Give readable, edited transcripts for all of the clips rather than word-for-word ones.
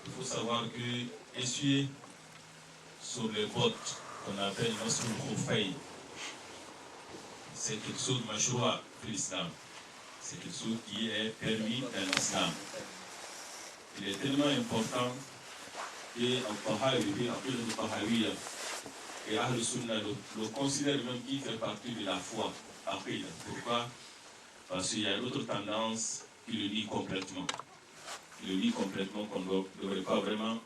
Il faut savoir que essuyer sur les bottes qu'on appelle notre khoufayn, c'est quelque chose de mashroua pour l'islam. C'est quelque chose qui est permis dans l'islam. Il est tellement important que Al-Tahawi et Ahl Sunna le considèrent même qu'il fait partie de la foi. Pourquoi? Parce qu'il y a une autre tendance qui le nie complètement. Il le nie complètement qu'on ne devrait pas vraiment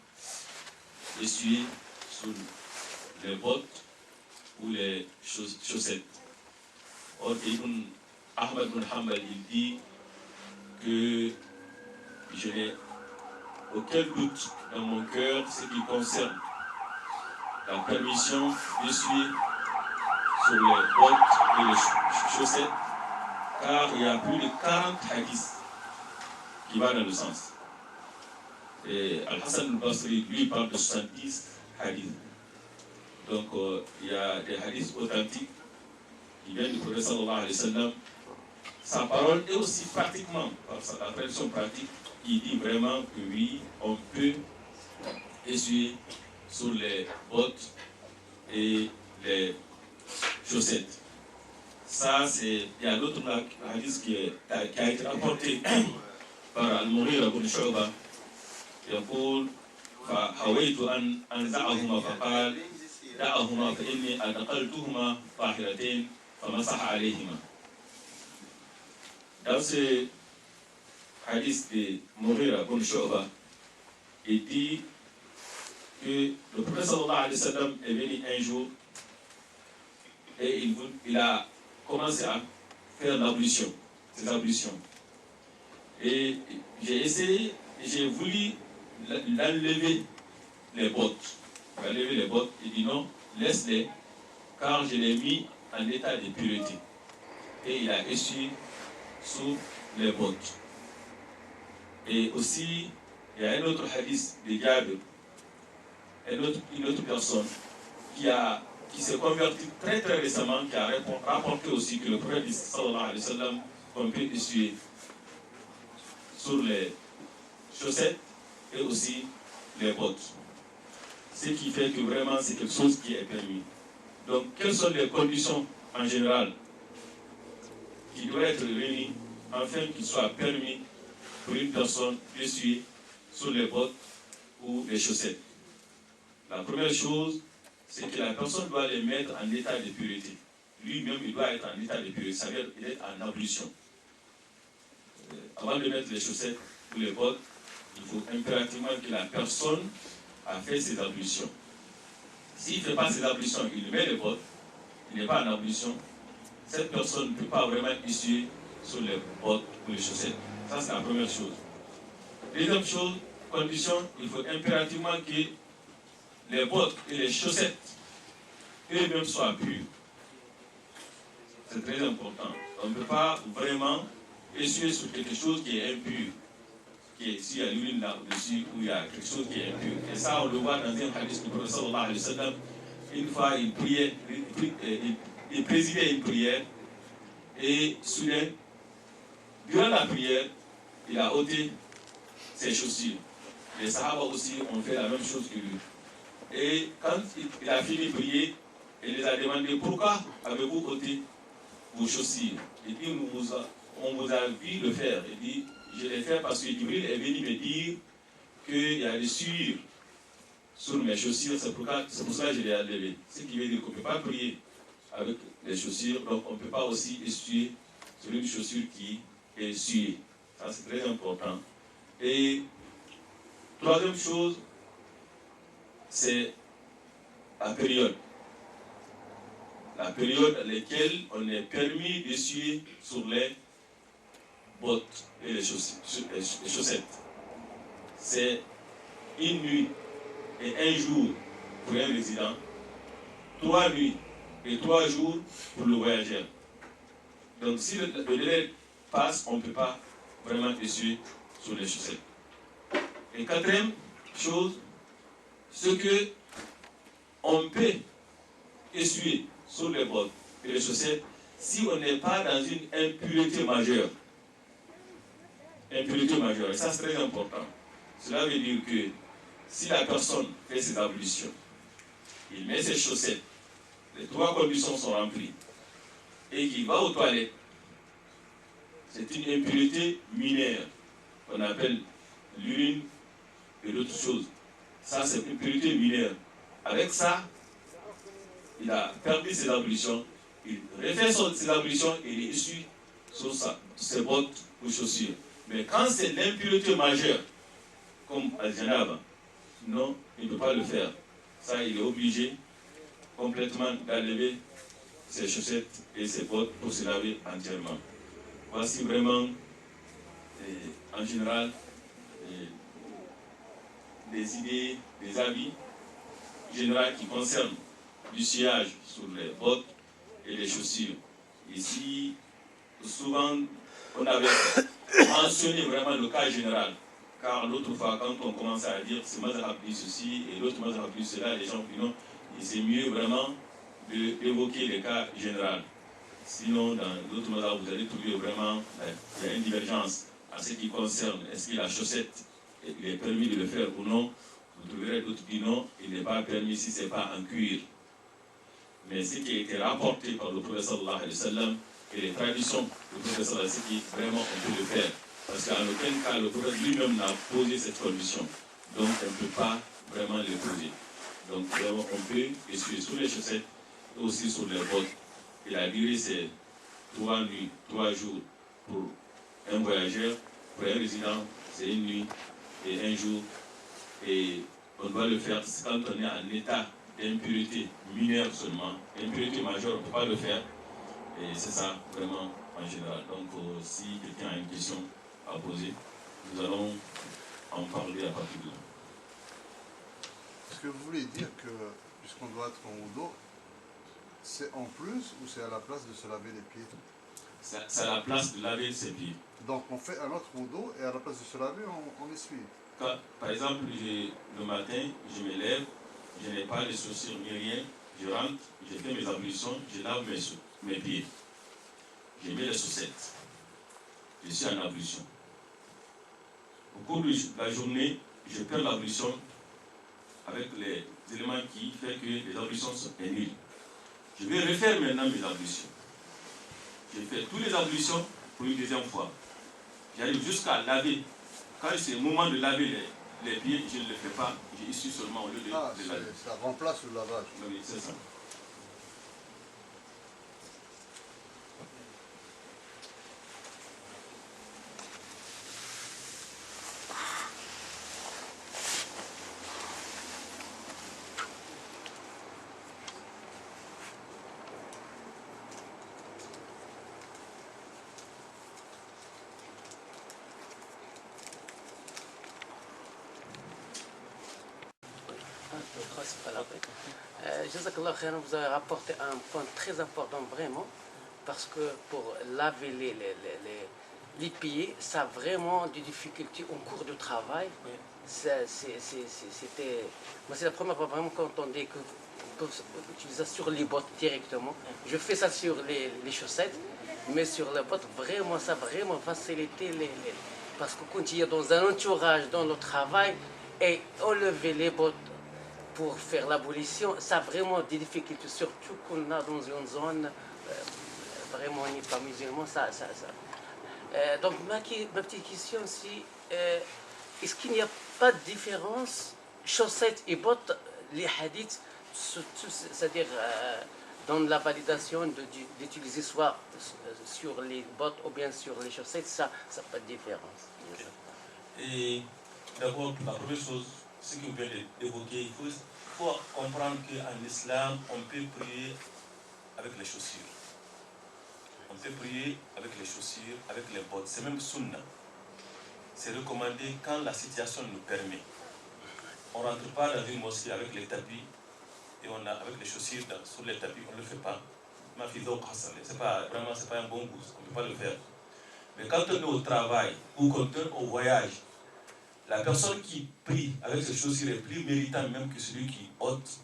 essuyer sur les bottes ou les chaussettes. Or, Ibn Ahmad bin Hanbal, il dit que je n'ai aucun doute dans mon cœur ce qui concerne la permission d'essuyer sur les bottes et les chaussettes, car il y a plus de 40 hadiths qui vont dans le sens. Et Al-Hassan al-Basri, lui, parle de 70 hadiths. Donc, il y a des hadiths authentiques qui viennent du prophète sallallahu alayhi wa sallam. Sa parole est aussi pratiquement, par la tradition pratique, qui dit vraiment que oui, on peut essuyer sur les bottes et les chaussettes. Ça, c'est. Il y a d'autres hadiths qui a été rapporté par Al-Mughira ibn Shu'ba. يقول فحويت أن أنزعهما فقال دعهما فإني أدخلتهما طاهرتين فمسح عليهما. Dans ce hadith de Mughira ibn Shu'ba, il dit que le prophète sallallahu alayhi wa sallam est venu un jour et il a commencé à faire l'ablution, ses ablutions. Et j'ai voulu l'enlever les bottes. Il a levé les bottes et dit non, laisse-les, car je l'ai mis en état de pureté. Et il a essuyé sous les bottes. Et aussi, il y a un autre hadith de Jabir, une autre personne qui s'est convertie très très récemment, qui a rapporté aussi que le prophète sallallahu alayhi wa sallam, on peut essuyer sur les chaussettes et aussi les bottes. Ce qui fait que vraiment c'est quelque chose qui est permis. Donc, quelles sont les conditions en général qui doivent être réunies afin qu'il soit permis pour une personne d'essuyer sur les bottes ou les chaussettes? La première chose, c'est que la personne doit les mettre en état de pureté. Lui-même, il doit être en état de pureté, ça veut dire qu'il est en ablution. Avant de mettre les chaussettes ou les bottes, il faut impérativement que la personne a fait ses ablutions. S'il ne fait pas ses ablutions, il met les bottes, il n'est pas en ablution, cette personne ne peut pas vraiment essuyer sur les bottes ou les chaussettes. Ça, c'est la première chose. Deuxième chose, condition, il faut impérativement que les bottes et les chaussettes eux-mêmes soient pures. C'est très important. On ne peut pas vraiment essuyer sur quelque chose qui est impur, s'il y a l'huile là-dessus ou il y a quelque chose qui est impur. Et ça, on le voit dans un hadith du prophète sallallahu alayhi wa sallam. Une fois, il présidait une prière et soudain, durant la prière, il a ôté ses chaussures. Les Sahaba aussi ont fait la même chose que lui. Et quand il a fini de prier, il les a demandé pourquoi avez-vous ôté vos chaussures? Il dit on vous a vu le faire. Il dit je l'ai fait parce que Jibril est venu me dire qu'il y a des sueurs sur mes chaussures, c'est pour ça que je l'ai enlevé. Ce qui veut dire qu'on ne peut pas prier avec les chaussures, donc on ne peut pas aussi essuyer sur une chaussure qui est suée. Ça c'est très important. Et troisième chose, c'est la période. La période à laquelle on est permis d'essuyer sur les bottes et les chaussettes. C'est une nuit et un jour pour un résident, 3 nuits et 3 jours pour le voyageur. Donc si le délai passe, on ne peut pas vraiment essuyer sur les chaussettes. Et quatrième chose, c'est que on peut essuyer sur les bottes et les chaussettes si on n'est pas dans une impureté majeure. Impureté majeure, et ça c'est très important. Cela veut dire que si la personne fait ses ablutions, il met ses chaussettes, les 3 conditions sont remplies, et qu'il va aux toilettes, c'est une impureté mineure qu'on appelle l'urine et d'autres choses. Ça, c'est une impureté mineure. Avec ça, il a perdu ses ablutions, il refait ses ablutions et il essuie sur ses bottes ou chaussures. Mais quand c'est l'impureté majeure, comme Al-Janaba, non, il ne peut pas le faire. Ça, il est obligé complètement d'enlever ses chaussettes et ses bottes pour se laver entièrement. Voici vraiment, en général, des idées, des avis généraux qui concernent l'essuyage sur les bottes et les chaussures. Ici, souvent, on avait mentionné vraiment le cas général. Car l'autre fois, quand on commençait à dire ce mazhab dit ceci et l'autre mazhab dit cela, les gens disent non, c'est mieux vraiment d'évoquer les cas généraux. Sinon, dans l'autre mazhab, vous allez trouver vraiment il y a une divergence en ce qui concerne est-ce que la chaussette, il est permis de le faire ou non. Vous trouverez d'autres qui disent non, il n'est pas permis si ce n'est pas en cuir. Mais ce qui a été rapporté par le prophète sallallahu alayhi wa sallam et les traditions du prophète sallallahu alayhi wa sallam, c'est que vraiment on peut le faire. Parce qu'en aucun cas, le prophète lui-même n'a posé cette condition. Donc on ne peut pas vraiment le poser. Donc vraiment, on peut essuyer sur les chaussettes et aussi sur les bottes. Et la durée, c'est 3 nuits, 3 jours pour un voyageur. Pour un résident, c'est 1 nuit et 1 jour. Et on doit le faire quand on est en état d'impurité mineure seulement. Impurité majeure, on ne peut pas le faire. Et c'est ça vraiment en général. Donc si quelqu'un a une question à poser, nous allons en parler à partir de là. Est-ce que vous voulez dire que, puisqu'on doit être en wudu, c'est en plus ou c'est à la place de se laver les pieds? C'est à la place de laver ses pieds. Donc on fait un autre wudu et à la place de se laver, on essuie. Quand, par exemple, le matin, je me lève, je n'ai pas les chaussures ni rien, je rentre, je fais mes ablutions, je lave mes pieds. Je mets les chaussettes. Je suis en ablution. Au cours de la journée, je perds l'ablution avec les éléments qui font que les ablutions sont nulles. Je vais refaire maintenant mes ablutions. Je fais toutes les ablutions pour une deuxième fois. J'arrive jusqu'à laver. Quand c'est le moment de laver les pieds, je ne le fais pas. Je suis seulement au lieu de laver. Ça remplace le lavage. Oui, c'est ça. Jazakallah khairan, vous avez rapporté un point très important vraiment, parce que pour laver les pieds, ça a vraiment des difficultés au cours du travail. C'était, moi c'est la première fois vraiment qu'on entendait que utiliser sur les bottes directement. Je fais ça sur les chaussettes, mais sur les bottes, vraiment, ça a vraiment facilité parce que quand il y a dans un entourage, dans le travail, et enlever les bottes pour faire l'abolition, ça a vraiment des difficultés, surtout qu'on a dans une zone, vraiment on n'est pas musulman, donc ma petite question, c'est est-ce qu'il n'y a pas de différence, chaussettes et bottes, les hadiths, c'est-à-dire dans la validation d'utiliser soit sur les bottes ou bien sur les chaussettes, ça n'a pas de différence. Et d'abord, la première chose, ce que vous venez d'évoquer, il faut comprendre qu'en islam, on peut prier avec les chaussures. On peut prier avec les chaussures, avec les bottes. C'est même sunna. C'est recommandé quand la situation nous permet. On ne rentre pas dans une mosquée avec les tapis et on a avec les chaussures sur les tapis, on ne le fait pas. C'est pas un bon goût, on ne peut pas le faire. Mais quand on est au travail ou quand on est au voyage, la personne qui prie avec ses chaussures est plus méritante même que celui qui ôte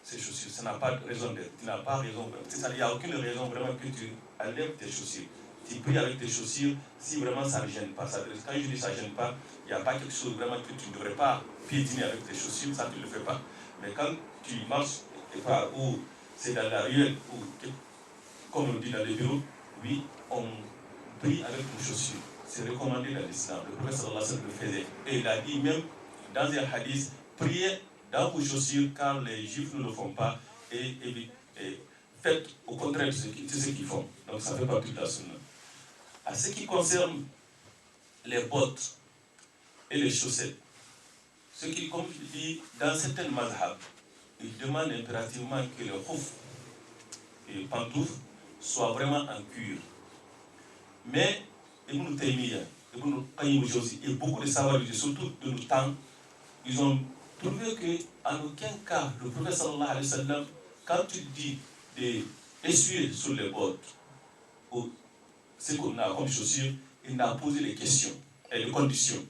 ses chaussures. Ça n'a pas de raison d'être. Tu n'as pas raison. Il n'y a aucune raison vraiment que tu enlèves tes chaussures. tu pries avec tes chaussures si vraiment ça ne gêne pas. Quand je dis ça ne gêne pas, il n'y a pas quelque chose vraiment que tu ne devrais pas piétiner avec tes chaussures, ça tu ne le fais pas. Mais quand tu marches, ou c'est dans la ruelle, ou comme on dit dans les bureaux, oui, on prie avec nos chaussures. C'est recommandé dans l'islam. Le prophète sallallahu alayhi wa sallam le faisait. Et il a dit même dans un hadith, priez dans vos chaussures quand les juifs ne le font pas et faites au contraire de ce qu'ils font. Donc ça fait partie de la sunna. À ce qui concerne les bottes et les chaussettes, ce qui, comme je dis, dans certaines mazhab, ils demandent impérativement que les khouf et les pantoufles soient vraiment en cuir. Mais Ibn Taymiyyah, Ibn Qayyim al-Jawzi et beaucoup de savants, surtout de nos temps, ils ont trouvé qu'en aucun cas, le prophète sallallahu alayhi wa sallam, quand tu dis d'essuyer sur les bottes, ou ce qu'on a comme chaussures, il n'a posé les questions et les conditions.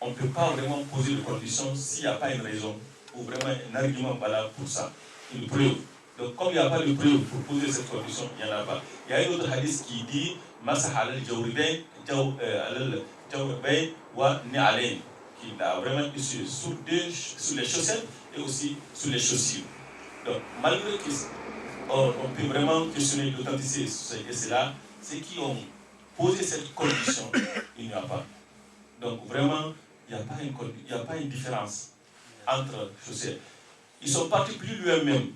On ne peut pas vraiment poser les conditions s'il n'y a pas une raison ou vraiment un argument valable pour ça, une preuve. Donc comme il n'y a pas de preuve pour poser cette condition, il n'y en a pas. Il y a un autre hadith qui dit Masah al-Jawribain wa ni'alain, qui a vraiment essuyé sur les chaussettes et aussi sur les chaussures. Donc malgré qu'on peut vraiment questionner l'authenticité de cela, ceux qui ont posé cette condition, il n'y a pas. Donc vraiment, il n'y a pas une différence entre chaussettes. Ils sont partis plus loin même.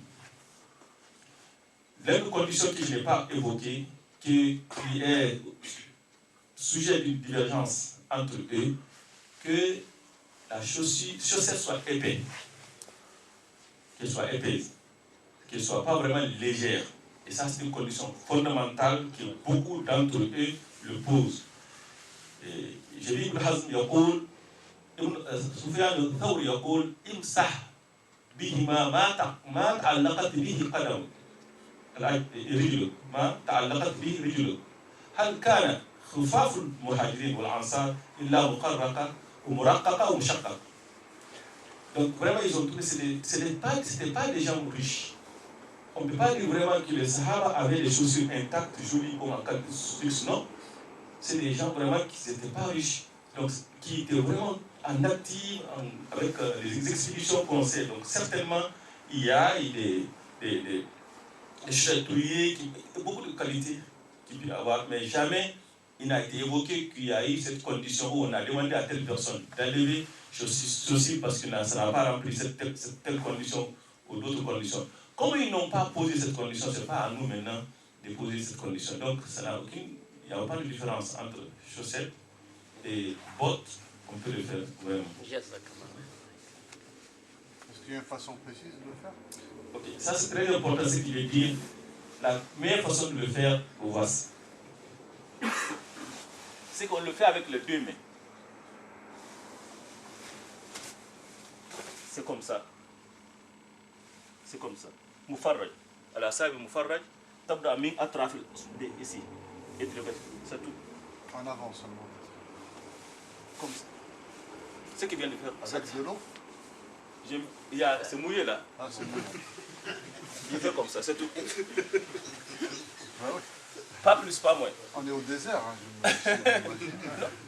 L'une des conditions que je n'ai pas évoquées, qui est sujet d'une divergence entre eux, que la chaussette soit épaisse, qu'elle soit épaisse, qu'elle ne soit pas vraiment légère. Et ça, c'est une condition fondamentale que beaucoup d'entre eux le posent. J'ai dit Ibn Hazm يقول سفيان الثوري يقول امسح بهما ما تعلقت به قدمك رجلك ما تعلقت به رجلك هل كان خفاف المهاجرين والأنصار إلا مقرقة ومرققة ومشققة. Donc vraiment ils ont trouvé c'était pas des gens riches. On ne peut pas dire vraiment que les Sahaba avaient les chaussures intactes, jolies comme en cas de luxe, non. C'est des gens vraiment qui n'étaient pas riches, donc qui étaient vraiment en actif, avec les expéditions qu'on sait. Donc certainement, il y a des châteaux, beaucoup de qualités qu'il peut y avoir, mais jamais il n'a été évoqué qu'il y a eu cette condition où on a demandé à telle personne d'enlever ceci parce que ça n'a pas rempli cette telle condition ou d'autres conditions. Comme ils n'ont pas posé cette condition, ce n'est pas à nous maintenant de poser cette condition. Donc il n'y a pas de différence entre chaussettes et bottes, on peut le faire vraiment. Est-ce qu'il y a une façon précise de le faire? Ok, ça c'est très important ce qu'il veut dire. La meilleure façon de le faire, au voici. C'est qu'on le fait avec les deux mains. C'est comme ça. C'est comme ça. Mufarraj. À sabi mufarraj, tabda min atraf ici. Et tu le fais. C'est tout. En avant seulement. Comme ça. Ce qu'il vient de faire. Avec de l'eau? C'est mouillé là. Ah, c'est mouillé. Il fait comme ça, c'est tout. Ouais, ouais. Pas plus, pas moins. On est au désert, hein,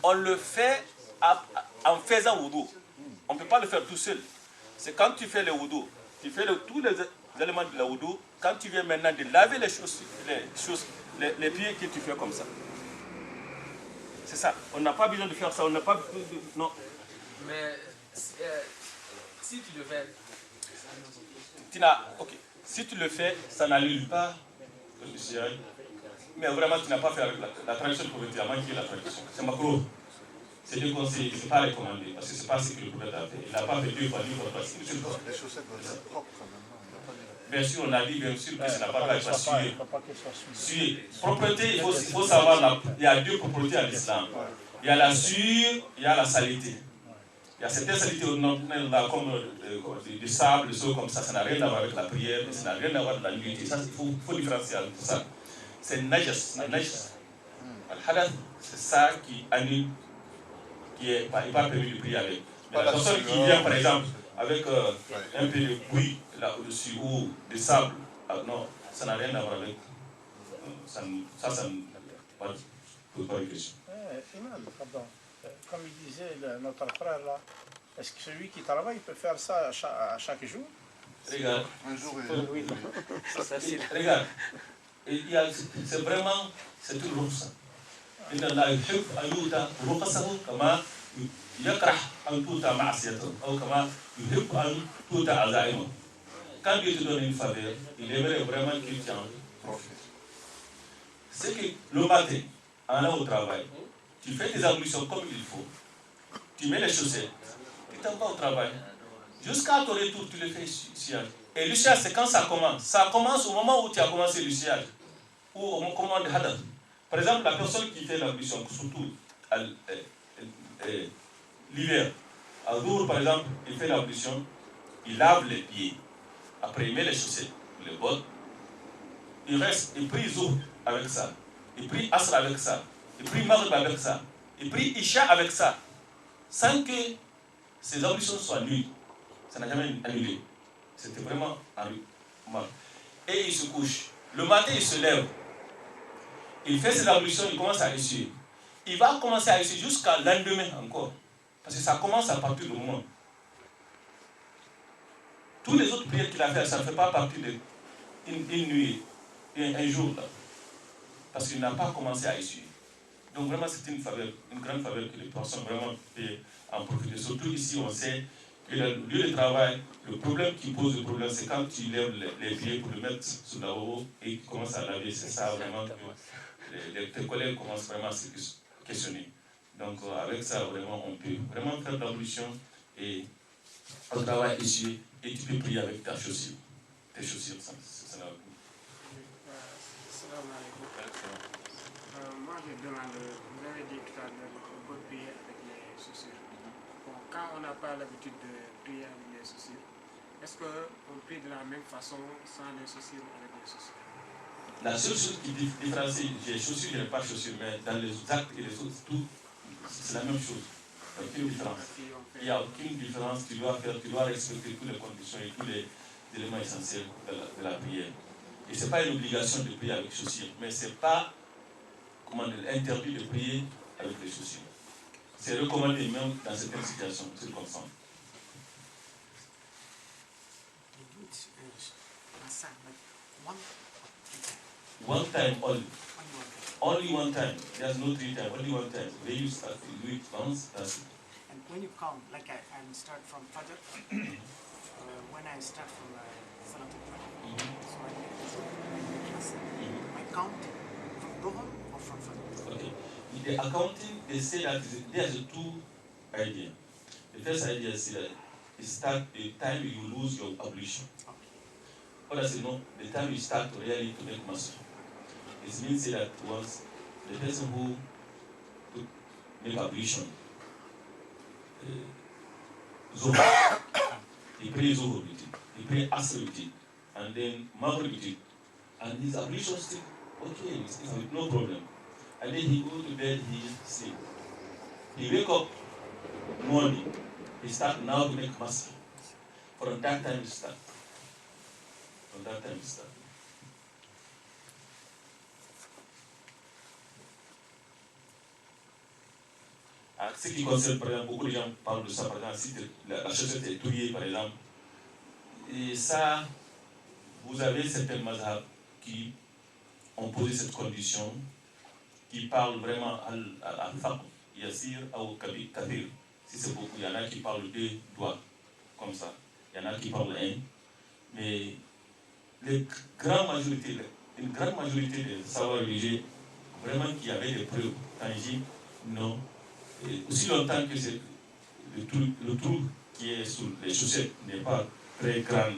On le fait en faisant wudu. On ne peut pas le faire tout seul. C'est quand tu fais le wudu, tu fais tous les éléments de la wudu, quand tu viens maintenant de laver les pieds que tu fais comme ça. C'est ça. On n'a pas besoin de faire ça. On n'a pas non. Mais si tu le fais, Ok. Si tu le fais, ça n'annule pas le ciel. Mais vraiment, tu n'as pas fait avec la tradition prophète, qui est la tradition. C'est macro. C'est déconseillé, ce n'est pas recommandé, parce que ce n'est pas ce que le prophète a fait. Il n'a pas fait 2 fois, 10 fois, 3 fois. Les chaussettes doivent être propres quand même. Bien sûr, on a dit bien sûr que ça n'a pas être sué. Propreté, il faut savoir, il y a 2 propretés à l'islam. Il y a la sueur, il y a la saleté. Il y a certaines saletés comme du sable, des choses comme ça n'a rien à voir avec la prière, ça n'a rien à voir avec la nuit. Il faut différencier tout ça. C'est najas. Al-hadath, c'est ça qui annule, qui n'est pas permis de prier avec. Mais la personne qui vient par exemple avec un peu de bouillie là au-dessus ou de sable, non, ça n'a rien à voir avec. Ça pose pas de questions. Imam, pardon. Comme il disait notre frère là, est-ce que celui qui travaille peut faire ça à chaque jour? Regarde. Un jour Oui, Regarde. C'est vraiment, c'est une rukhsa. إن الله يحب أن يؤتى رخصه كما يكره أن تؤتى معصيته أو كما يحب أن تؤتى عزائمه. Quand Dieu te donne une faveur, il aimerait vraiment qu'il t'en profite. C'est que le matin, en allant au travail, tu fais tes ablutions comme il faut, tu mets les chaussettes, tu t'en vas au travail. Jusqu'à ton retour, tu le fais sillage. Et le sillage, c'est quand ça commence. Ça commence au moment où tu as commencé le sillage, ou au moment de Hadad. Par exemple, la personne qui fait l'ablution, surtout l'hiver, à jour par exemple, il fait l'ablution, il lave les pieds, après il met les chaussettes, les bottes, il reste, il prie Zuhr avec ça, il prie Asr avec ça, il prie Maghrib avec ça, il prie Isha avec ça, sans que ces ablutions soient nulles. Ça n'a jamais annulé. C'était vraiment mal. Et il se couche. Le matin, il se lève. Il fait ses ablutions, il commence à essuyer. Il va commencer à essuyer jusqu'à lendemain encore. Parce que ça commence à partir du moment. Tous les autres prières qu'il a fait, ça ne fait pas partie d'une nuit, un jour. Là. Parce qu'il n'a pas commencé à essuyer. Donc vraiment, c'est une grande faveur que les personnes vraiment peuvent en profiter. Surtout ici, on sait que le lieu de travail, le problème qui pose le problème, c'est quand tu lèves les pieds pour le mettre sous la haut et tu commences à laver. C'est ça vraiment que tes collègues commencent vraiment à se questionner. Donc avec ça, vraiment, on peut vraiment faire l'ablution et au travail ici, et tu peux prier avec ta chaussure. Tes chaussures, ça va. Moi, je demande, vous avez dit tout à l'heure, on peut prier avec les chaussures. Bon, quand on n'a pas l'habitude de prier avec les chaussures, est-ce qu'on prie de la même façon sans les chaussures ou avec les chaussures? La seule chose qui différencie les chaussures, je n'ai pas de chaussures, mais dans les actes et les autres, tout, c'est la même chose. Il n'y a aucune différence. Il n'y a aucune différence. Tu dois respecter toutes les conditions et tous les éléments essentiels de la prière. Et ce n'est pas une obligation de prier avec chaussures, mais ce n'est pas interdit de prier avec les chaussures. C'est recommandé même dans certaines situations, circonstances. One time only. Only one time. There's no 3 times. Only one time. When you start, you do it once, that's it. And when you count, like I start from Fajr, when I start from Salatul Fajr, so I count from Dhuhr or from Fajr? Okay. In the accounting, they say that there's 2 ideas. The first idea is that it start the time you lose your ablution. Others say no, the time you start really to make muscle. It means that once the person who make ablution, Zuhr, he prays Zuhr with it, he prays Asr with it, and then Maghrib with it, and his ablution still okay, it's no problem. And then he go to bed, he sleep. He wake up morning, he start now to make muscle. From that time he start. From that time he start. Ce qui concerne, par exemple, beaucoup de gens parlent de ça, par exemple, si la chaussette est touillée, par exemple. Et ça, vous avez certains mazhab qui ont posé cette condition, qui parlent vraiment à faqr, yasir ou kathir. Si c'est beaucoup, il y en a qui parlent 2 doigts, comme ça. Il y en a qui parlent 1. Mais une grande majorité des savoirs religieux, vraiment qui avaient des preuves tangibles, non. Et aussi longtemps que le trou qui est sur les chaussettes n'est pas très grand,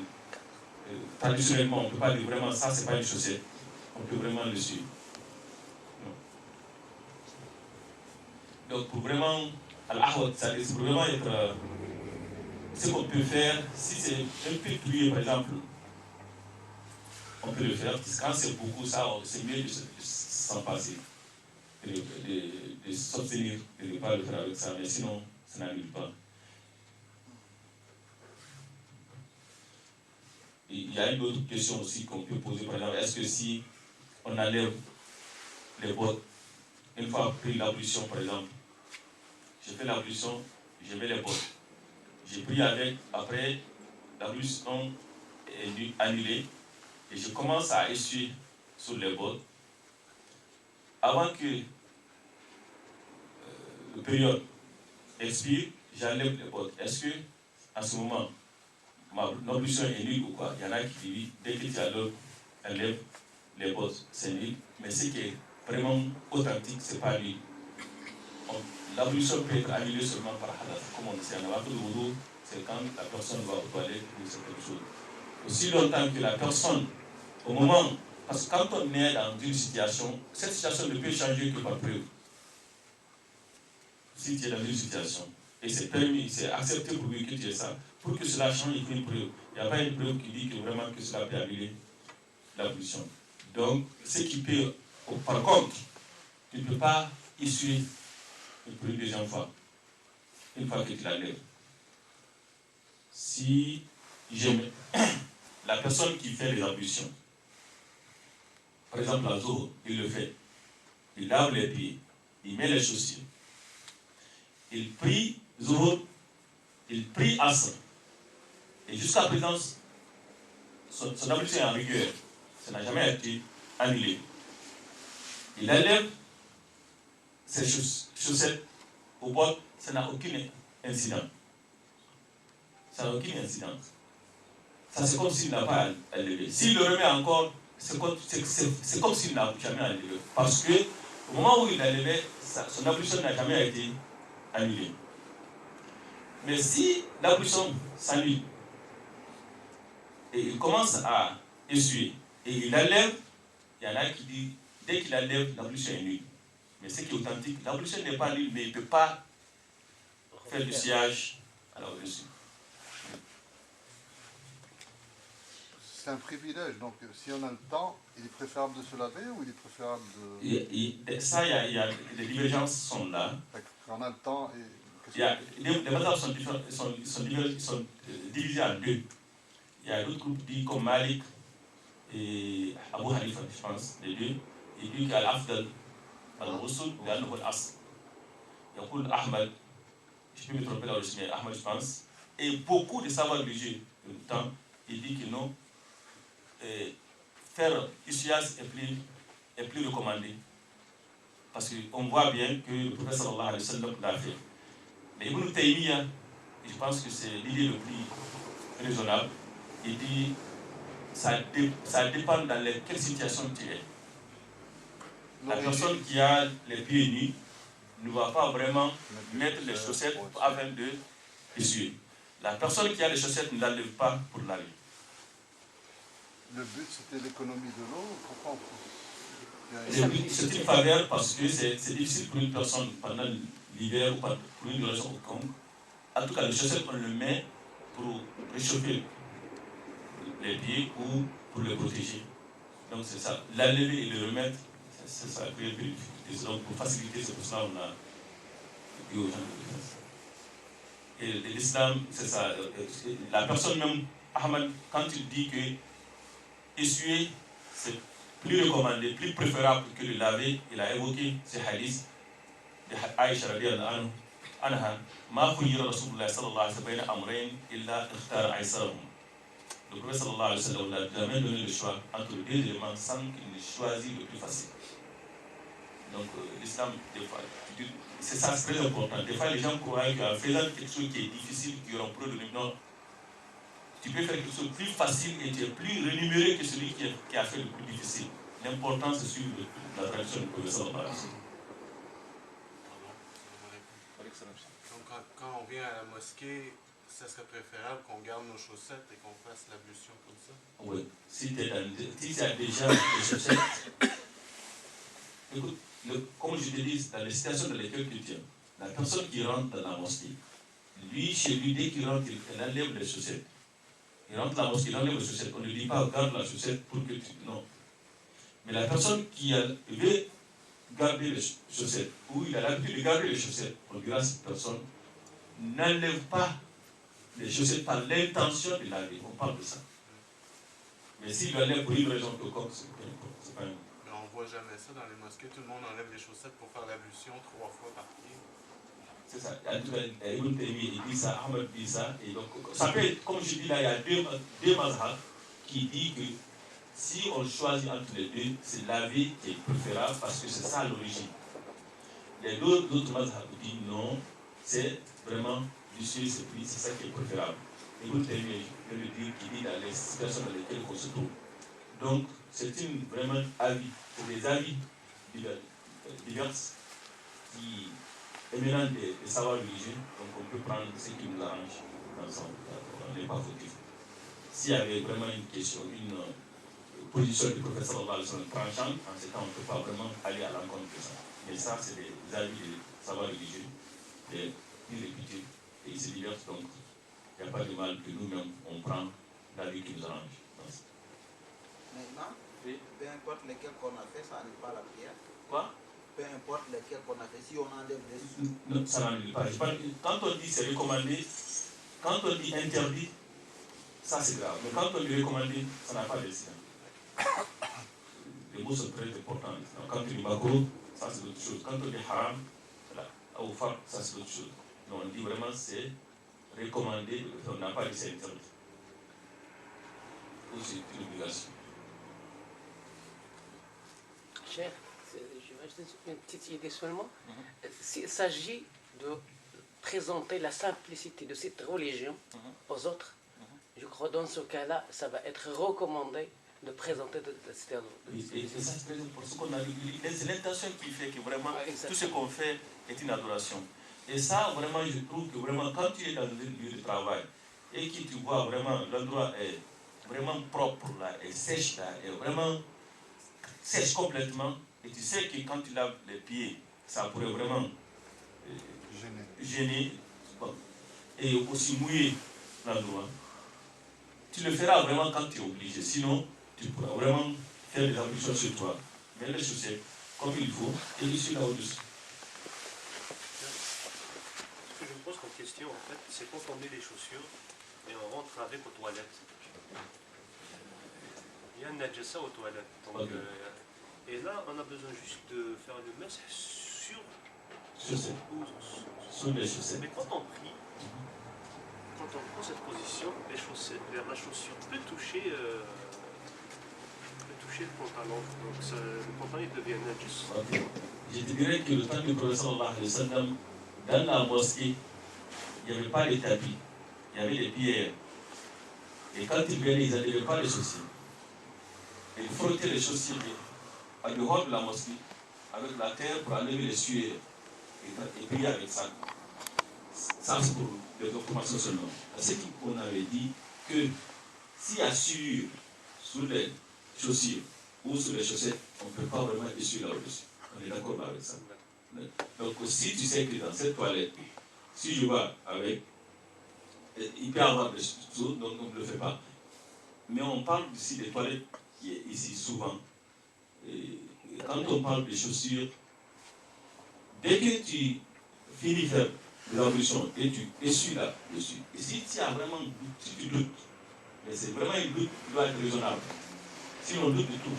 traditionnellement, on ne peut pas dire vraiment ça, c'est pas une chaussette. On peut vraiment le suivre. Donc, pour vraiment, ça pour vraiment être. Ce qu'on peut faire, si c'est un peu touillé, par exemple, on peut le faire. Quand c'est beaucoup, ça, c'est mieux de s'en passer. De s'obtenir de ne pas le faire avec ça, mais sinon, ça n'arrive pas. Il y a une autre question aussi qu'on peut poser, par exemple, est-ce que si on enlève les bottes une fois pris l'ablution, par exemple, j'ai fait l'ablution, je mets les bottes. J'ai pris avec, après, l'ablution est annulée, et je commence à essuyer sur les bottes. Avant que la période expire, j'enlève les bottes. Est-ce que, à ce moment, ma ablution est nulle ou quoi? Il y en a qui disent, dès que tu enlèves les bottes, c'est nul. Mais ce qui est vraiment authentique, c'est pas nul. L'ablution peut être annulée seulement par hadath. Comme on dit, en avant de wudu, c'est quand la personne va aux toilettes ou certaines choses. Aussi longtemps que la personne, au moment, parce que quand on est dans une situation, cette situation ne peut changer que par preuve. Si tu es dans une situation, et c'est permis, c'est accepté pour lui que tu es ça, pour que cela change, il faut une preuve. Il n'y a pas une preuve qui dit que vraiment que cela peut annuler l'ablution. Donc, ce qui peut, par contre, tu ne peux pas essuyer pour une deuxième fois, une fois que tu la lèves. Si j'aime la personne qui fait les ablutions, par exemple la Zohar, il le fait, il lave les pieds, il met les chaussures, il prie Zohar, il prie Asr, et jusqu'à présent, son ablution est en rigueur, ça n'a jamais été annulé. Il enlève ses chaussettes au bord, ça n'a aucun incident. Ça n'a aucun incident. Ça, c'est comme s'il n'a pas enlevé. S'il le remet encore, c'est comme s'il n'a jamais enlevé. Parce que au moment où il a enlevé, son ablution n'a jamais été annulée. Mais si l'ablution s'annule et il commence à essuyer et il enlève, il y en a qui disent dès qu'il enlève, l'ablution est nulle. Mais ce qui est authentique, l'ablution n'est pas nulle, mais il ne peut pas faire du sillage à la au-dessus. C'est un privilège, donc si on a le temps, il est préférable de se laver ou il est préférable de... Ça, les divergences sont là. Quand on a le temps... Les mazhabs sont divisés en deux. Il y a d'autres groupes dits comme Malik et Abu Hanifa, je pense, les deux. Ils disent qu'Al-Afdal, Al-Rusul, Al-Asr. Il y a Ahmad, je peux me tromper là aussi, mais Ahmad, je pense. Et beaucoup de savoirs religieux de le temps, ils disent que non, faire Ishias est plus recommandé. Parce qu'on voit bien que le prophète sallallahu alayhi wa sallam l'a fait. Mais Ibn Taymiyyah, je pense que c'est l'idée le plus raisonnable, il dit ça dépend dans quelle situation tu es. La personne qui a les pieds nus ne va pas vraiment mettre les chaussettes afin de essuyer. La personne qui a les chaussettes ne l'enlève pas pour laver. Le but, c'était l'économie de l'eau. Pourquoi c'est une faveur parce que c'est difficile pour une personne pendant l'hiver ou pour une raison quelconque. En tout cas, les chaussettes, on le met pour réchauffer les pieds ou pour les protéger. Donc c'est ça. L'enlever et le remettre, c'est ça, créer plus de difficultés. Donc pour faciliter, c'est pour ça qu'on a dit aux gens de faire. Et l'islam, c'est ça. La personne même, Ahmad, quand il dit que essuyer, c'est plus recommandé, plus préférable que de laver, il a évoqué ces hadiths de Aïcha radiyallahu anha, ma khuyira Rasulullah sallallahu alayhi wa sallam bayna amrayn illa ikhtara aysarahum. Le prophète sallallahu alayhi wa sallam n'a jamais donné le choix entre deux éléments sans qu'il ne choisisse le plus facile. Donc l'islam, des fois, c'est ça, c'est très important. Des fois, les gens croient qu'en faisant quelque chose qui est difficile, qui aura peu de non. Tu peux faire quelque chose de plus facile et tu es plus rémunéré que celui qui a fait le plus difficile. L'important, c'est suivre la tradition du prophète sallallahu alayhi wa sallam. Donc, quand on vient à la mosquée, ça serait préférable qu'on garde nos chaussettes et qu'on fasse l'ablution comme ça? Oui. Si tu as déjà des chaussettes, écoute, comme je te dis, dans les situations dans lesquelles tu tiens, la personne qui rentre dans la mosquée, lui, chez lui, dès qu'il rentre, il enlève les chaussettes. Il rentre dans la mosquée, il enlève les chaussettes. On ne dit pas garde la chaussette pour que tu... Non. Mais la personne qui veut garder les chaussettes, ou il a l'habitude de garder les chaussettes, on dira à cette personne, n'enlève pas les chaussettes par l'intention de laver. On parle de ça. Mais s'il l'enlève pour une raison quelconque, c'est pas un... Mais on voit jamais ça dans les mosquées. Tout le monde enlève les chaussettes pour faire l'ablution 3 fois par pied. C'est ça. En tout cas, Ibn Taymiyyah dit ça, Ahmed dit ça. Et donc, ça peut être, comme je dis là, il y a deux mazhab qui disent que si on choisit entre les deux, c'est laver qui est préférable parce que c'est ça l'origine. Les autres mazhab disent non, c'est vraiment l'issue, c'est ça qui est préférable. Ibn Taymiyyah, je veux le dire, qui dit dans les situations dans lesquelles on se trouve. Donc, c'est vraiment avis, c'est des avis divers qui émanent des savoirs religieux, donc on peut prendre ce qui nous arrange ensemble, on n'est pas fautif. S'il y avait vraiment une question, une position du professeur tranchante, en ce cas, on ne peut pas vraiment aller à l'encontre de ça. Mais ça, c'est des avis de savoir religieux, des irréputés, et ils se diversent, donc il n'y a pas de mal que nous-mêmes, on prend l'avis qui nous arrange. Maintenant, oui. Peu importe lesquels qu'on a fait, ça n'est pas la prière. Quoi? Peu importe lesquels qu'on a fait, si on enlève les... Non, ça n'annule pas. Quand on dit c'est recommandé, quand on dit interdit, ça c'est grave. Mais quand on dit recommandé, ça n'a pas de sens. Les mots sont très importants. Quand on dit makruh, ça c'est autre chose. Quand on dit haram, ou far, ça c'est autre chose. Donc on dit vraiment c'est recommandé, on n'a pas de c'est interdit. Ou c'est une obligation. Cher, je vais ajouter une petite idée seulement. S'il s'agit de présenter la simplicité de cette religion aux autres, je crois dans ce cas-là, ça va être recommandé de présenter cette religion. Et ça, c'est très important. Ce qu'on a dit, c'est l'intention qui fait que vraiment tout ce qu'on fait est une adoration. Et ça, vraiment, je trouve que vraiment, quand tu es dans un lieu de travail et que tu vois vraiment l'endroit est vraiment propre, là, et sèche, là, et vraiment sèche complètement, et tu sais que quand tu laves les pieds, ça pourrait vraiment gêner bon, et aussi mouiller l'endroit. Tu le feras vraiment quand tu es obligé, sinon tu pourras vraiment faire des ablutions sur toi, mettre les chaussettes comme il faut, et ici là au-dessus. Ce que je me pose comme question, en fait, c'est quand on met les chaussures et on rentre avec aux toilettes. Il y a un najasa aux toilettes. Donc, okay. Et là, on a besoin juste de faire le mess sur les chaussettes. Mais quand on prie, quand on prend cette position, les chaussettes, la chaussure peut toucher le pantalon. Donc le pantalon il devient najis. Okay. Je te dirais que le temps du professeur dans la mosquée, il n'y avait pas de tapis, il y avait des pierres. Et quand ils venaient, ils n'avaient pas les chaussures. Et ils frottaient les chaussures à dehors de la mosquée, avec la terre pour enlever les sueurs et prier avec ça. Ça, c'est pour les documentations seulement. C'est qu'on avait dit que s'il y a sueur sous les chaussures ou sous les chaussettes, on ne peut pas vraiment essuyer là-dessus. On est d'accord avec ça. Donc, si tu sais que dans cette toilette, si je vois avec, il peut y avoir des choses, donc on ne le fait pas. Mais on parle ici des toilettes qui est ici souvent. Et quand on parle des chaussures, dès que tu finis de faire des ablutions et tu essuies là-dessus, et si tu as vraiment doute, si tu doutes, mais c'est vraiment un doute qui doit être raisonnable. Si on doute de tout,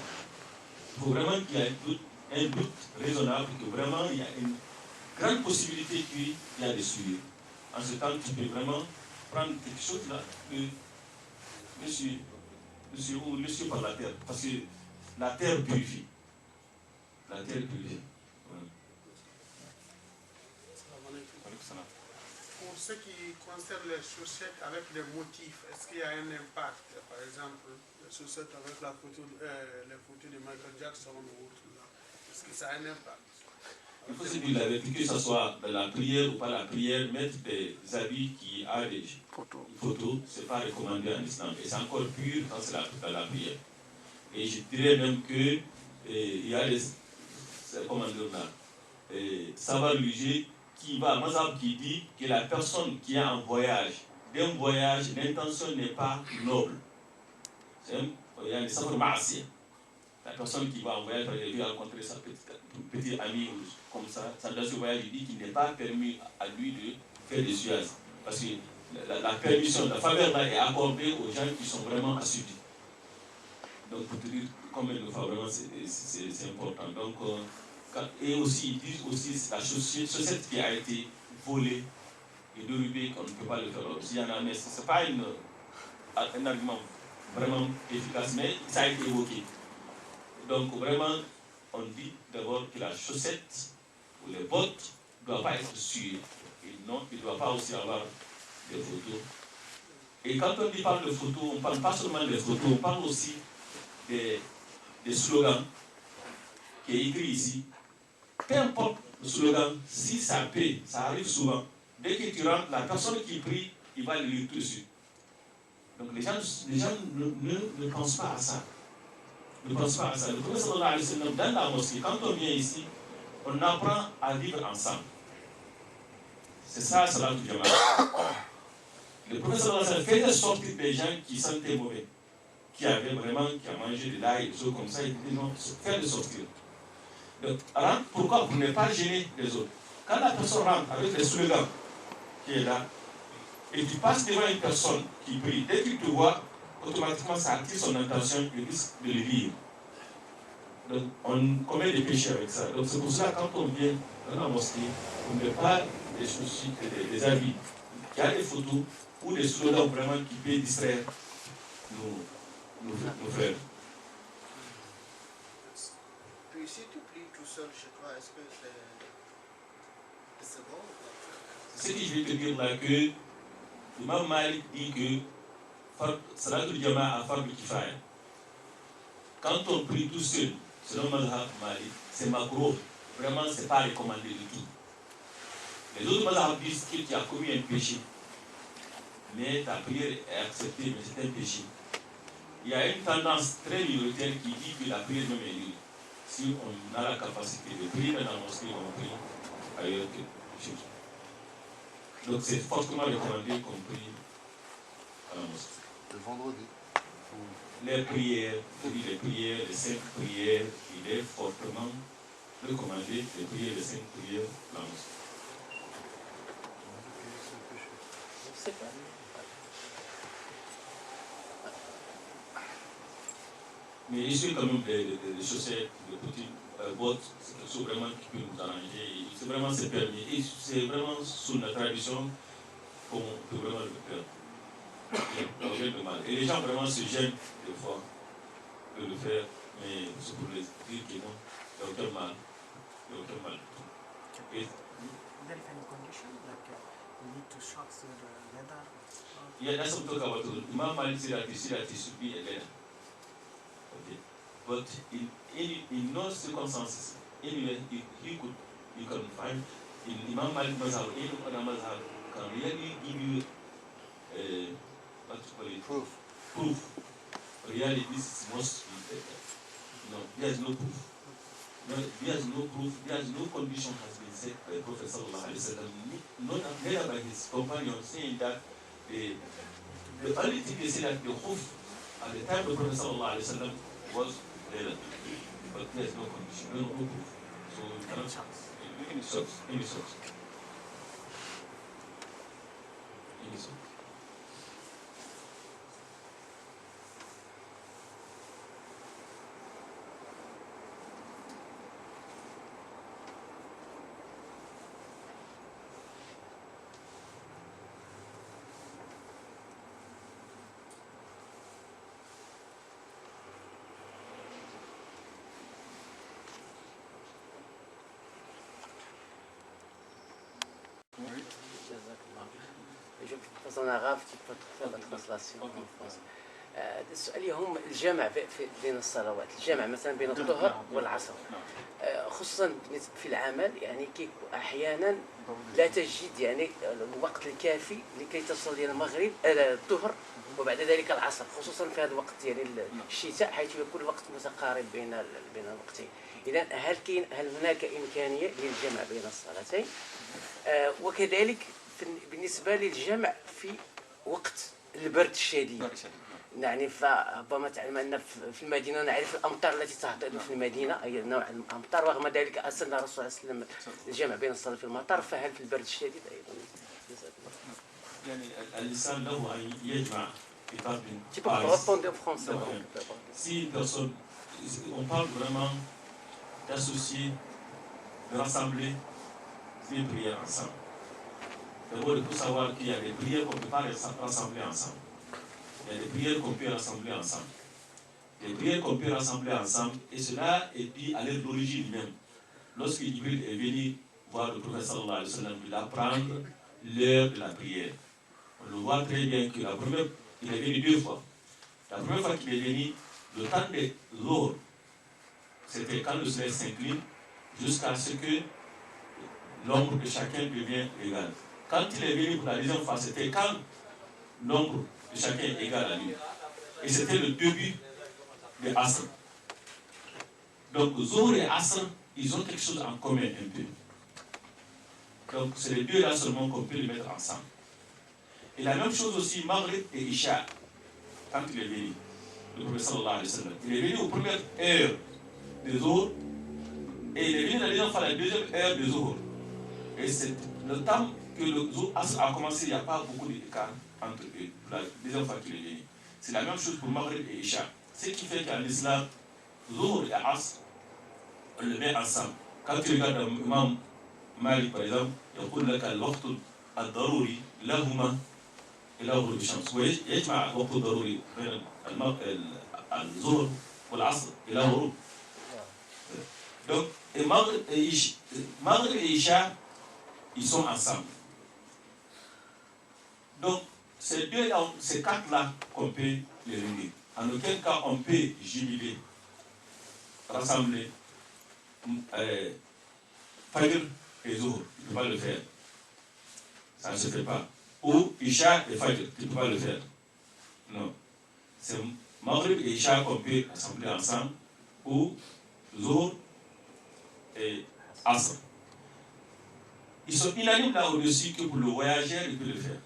il faut vraiment qu'il y ait un doute raisonnable, que vraiment il y a une grande possibilité qu'il y a des souillures. En ce temps, tu peux vraiment prendre quelque chose là, ou le par la terre, parce que la terre purifie. La terre purifie. Voilà. Pour ce qui concerne les chaussettes avec des motifs, est-ce qu'il y a un impact? Par exemple, les chaussettes avec les photos de Michael Jackson ou autre, est-ce que ça a un impact? Il faut se dire la vérité, que ce soit dans la prière ou pas la prière, mettre des habits qui ont des photos, ce n'est pas recommandé en islam. Et c'est encore pur quand c'est dans la prière. Et je dirais même que il y a des savoirs religieux qui va, Mazhab qui dit que la personne qui est en voyage, d'un voyage, l'intention n'est pas noble. Il y a des savoirs ma'asiyah. La personne qui va en voyage, elle veut rencontrer sa petite amie comme ça, dans ce voyage, il dit qu'il n'est pas permis à lui de faire des suyages. Parce que la permission, la faveur là est accordée aux gens qui sont vraiment assidus. Donc, pour te dire combien de fois vraiment c'est important. Donc, et aussi, ils disent aussi la chaussette qui a été volée et dérobée, qu'on ne peut pas le faire. S'il y en a, mais ce n'est pas un argument vraiment efficace, mais ça a été évoqué. Donc, vraiment, on dit d'abord que la chaussette ou les bottes ne doivent pas être suées. Et non, il ne doit pas aussi avoir des photos. Et quand on parle de photos, on ne parle pas seulement des photos, on parle aussi des slogans qui est écrit ici. Peu importe le slogan, si ça paie, ça arrive souvent. Dès que tu rentres, la personne qui prie, il va le lire tout de suite. Donc les gens ne pensent pas à ça. Ne pensent pas à ça. Le prophète sallallahu alayhi wa sallam, dans la mosquée, quand on vient ici, on apprend à vivre ensemble. C'est ça, Salatul Jama'a. Le prophète sallallahu alayhi wa sallam faisait sortir des gens qui sentaient mauvais, qui avaient vraiment, qui ont mangé de l'ail, des choses comme ça, et qui disaient faire de sortir. Donc, pourquoi vous n'êtes pas gêné des autres? Quand la personne rentre avec le slogan qui est là, et tu passes devant une personne qui prie, dès qu'il te voit, automatiquement ça attire son attention et risque de le lire. Donc, on commet des péchés avec ça. Donc, c'est pour ça quand on vient dans la mosquée, on ne met pas des soucis, des avis. Il y a des photos ou des slogans vraiment qui peuvent distraire nos frères. Puis si tu pries tout seul chez toi, est-ce que c'est bon ou pas? Ce que je vais te dire là, que l'imam Malik dit que Salatul Jama'a Fardu Kifaya. Quand on prie tout seul, selon Mazhab Malik, c'est makruh. Vraiment, ce n'est pas recommandé du tout. Les autres Mazhab disent que tu as commis un péché, mais ta prière est acceptée, mais c'est un péché. Il y a une tendance très minoritaire qui dit que la prière même est nulle. Si on a la capacité de prier dans la mosquée, on prie ailleurs que chez nous. Donc c'est fortement recommandé qu'on prie à la mosquée. Le vendredi. Les prières, les 5 prières, il est fortement recommandé de prier les 5 prières à la mosquée. C'est pas. Mais il suit quand même des chaussettes, des petites bottes, c'est quelque chose vraiment qui peut nous arranger. C'est vraiment c'est permis. Et c'est vraiment sous la tradition qu'on peut vraiment le faire. Et les gens vraiment se gênent des fois de le faire, mais c'est pour les dire que non, il n'y a aucun mal. Il n'y a aucun mal. Et, There is any condition like you need to shock the leather? yeah, that's what I'm talking about. Imam Malik said that it should be a leather. Okay. But in no circumstances, anyway, you can find in Imam Malik Mazhab, any other Mazhab can really give you what you call it? Proof. Really, this must be no, there is no proof. No, there is no proof, there is no condition has been set by the Prophet Sallallahu Alaihi Wasallam, neither by his companions, saying that the only thing they say that the khuf at the time of the Prophet Sallallahu Alaihi Wasallam was leather. But there is no condition, no proof. So you cannot any socks. Any socks. Je passe en arabe, tu peux faire la translation en français. السؤال هم الجمع بين الصلوات، الجمع مثلا بين الظهر والعصر، خصوصا في العمل يعني احيانا لا تجد يعني الوقت الكافي لكي تصلي المغرب الظهر وبعد ذلك العصر، خصوصا في هذا الوقت يعني الشتاء حيث يكون الوقت متقارب بين الوقتين. اذا هل هناك امكانيه للجمع بين الصلاتين؟ وكذلك بالنسبه للجمع في وقت البرد الشديد. يعني فربما تعلم ان في المدينه نعرف الامطار التي تهطل في المدينه اي نوع من الامطار، رغم ذلك اسن الرسول صلى الله عليه وسلم الجمع بين الصلاه في المطر، فهل في البرد الشديد ايضا؟ يعني الانسان له ان يجمع Tu peux répondre en français. Si une personne, on parle vraiment d'associer, de rassembler les prières ensemble. D'abord, il faut savoir qu'il y a des prières qu'on ne peut pas rassembler ensemble. Il y a des prières qu'on peut rassembler ensemble. Des prières qu'on peut rassembler ensemble, et cela est dit à l'heure d'origine même. Lorsque Jibril est venu voir le prophète sallallahu alayhi wa sallam, il apprendre l'heure de la prière. On le voit très bien que la première, il est venu 2 fois. La première fois qu'il est venu, le temps des Zohr, c'était quand le soleil s'incline, jusqu'à ce que l'ombre de chacun devient égale. Quand il est venu pour la deuxième fois, c'était quand l'ombre de chacun est égale à lui. Et c'était le début de Asr. Donc Zohr et Asr, ils ont quelque chose en commun un peu. Donc c'est les deux là seulement qu'on peut les mettre ensemble. Et la même chose aussi, Maghrib et Isha, quand il est venu, le prophète sallallahu alayhi wa sallam, il est venu aux premières heures de Zohr, et il est venu la deuxième fois, la deuxième heure de Zohr. Et c'est le temps que le Zohr a commencé, il n'y a pas beaucoup d'écart entre eux, la deuxième fois qu'il est venu. C'est la même chose pour Maghrib et Isha. Ce qui fait qu'en islam, Zohr et Asr, on le met ensemble. Quand tu regardes l'imam Malik par exemple, il y a le waqt al-daruri, lahuma ila ghurub ash-shams. ويجمع وقت الضروري بين الظهر والعصر إلى غروب. Donc, Maghrib et Isha, ils sont ensemble. Donc, ces 4-là qu'on peut les réunir. En aucun cas, on peut jubiler, rassembler Fajr et Zohr. Tu ne peux pas le faire. Ça ne se fait pas. Ou Isha et Fajr. Tu ne peux pas le faire. Non. C'est Maghrib et Isha qu'on peut rassembler ensemble. Ou Zohr et Asr. Ils sont unanimes là au-dessus que pour le voyageur, il peut le faire.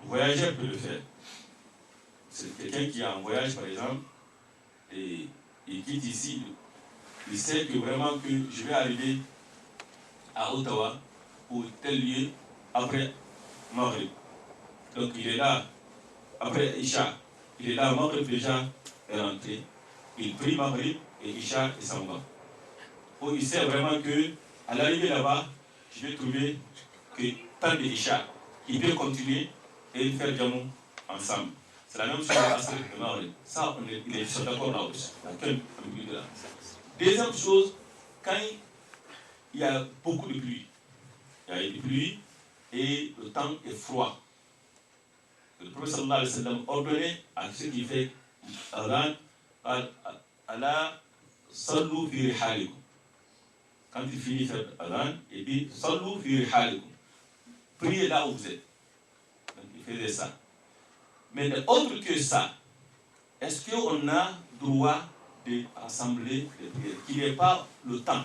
Le voyageur peut le faire. C'est quelqu'un qui est en voyage, par exemple, et il quitte ici. Il sait que vraiment que je vais arriver à Ottawa ou tel lieu après Maghrib. Donc il est là, après Isha, il est là, Maghrib déjà est rentré. Il prie Maghrib et Isha et s'en va. Ou il sait vraiment que à l'arrivée là-bas, je vais trouver que tant de Isha, il peut continuer et faire Jamou ensemble. C'est la même chose à Asr et Maghrib. Ça, il est d'accord là-dessus. Deuxième chose, quand il y a beaucoup de pluie, il y a eu de pluie et le temps est froid. Le prophète sallallahu alayhi wa sallam ordonnait à ceux qui font Adhan Allah sallu fi rihalikum. Quand il finit faire Adhan, il dit sallu fi rihalikum. Priez là où vous êtes. Donc il faisait ça. Mais autre que ça, est-ce qu'on a droit de rassembler les prières, qui n'est pas le temps,